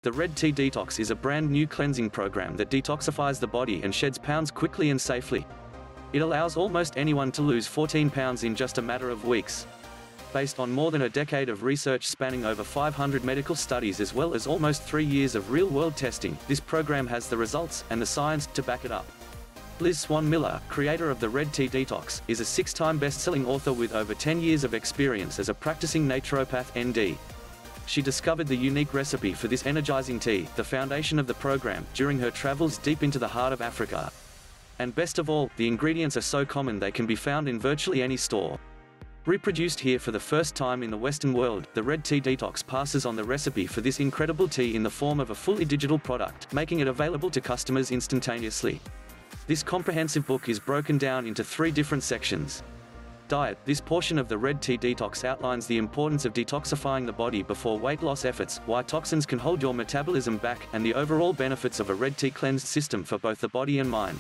The Red Tea Detox is a brand new cleansing program that detoxifies the body and sheds pounds quickly and safely. It allows almost anyone to lose 14 pounds in just a matter of weeks. Based on more than a decade of research spanning over 500 medical studies as well as almost 3 years of real-world testing, this program has the results and the science to back it up. Liz Swan Miller, creator of the Red Tea Detox, is a 6-time best-selling author with over 10 years of experience as a practicing naturopath ND. She discovered the unique recipe for this energizing tea, the foundation of the program, during her travels deep into the heart of Africa. And best of all, the ingredients are so common they can be found in virtually any store. Reproduced here for the first time in the Western world, the Red Tea Detox passes on the recipe for this incredible tea in the form of a fully digital product, making it available to customers instantaneously. This comprehensive book is broken down into 3 different sections. Diet. This portion of the Red Tea Detox outlines the importance of detoxifying the body before weight loss efforts, why toxins can hold your metabolism back, and the overall benefits of a red tea cleansed system for both the body and mind.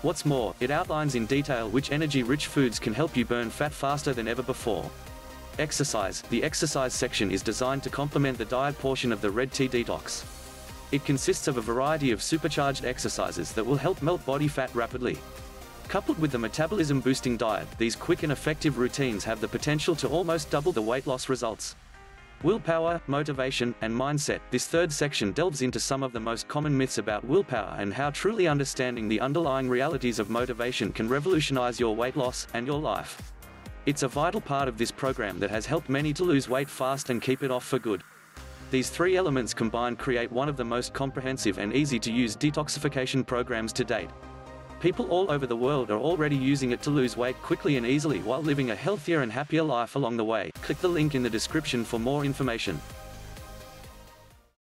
What's more, it outlines in detail which energy-rich foods can help you burn fat faster than ever before. Exercise. The exercise section is designed to complement the diet portion of the Red Tea Detox. It consists of a variety of supercharged exercises that will help melt body fat rapidly. Coupled with the metabolism-boosting diet, these quick and effective routines have the potential to almost double the weight loss results. Willpower, motivation, and mindset. This 3rd section delves into some of the most common myths about willpower and how truly understanding the underlying realities of motivation can revolutionize your weight loss and your life. It's a vital part of this program that has helped many to lose weight fast and keep it off for good. These 3 elements combined create one of the most comprehensive and easy-to-use detoxification programs to date. People all over the world are already using it to lose weight quickly and easily while living a healthier and happier life along the way. Click the link in the description for more information.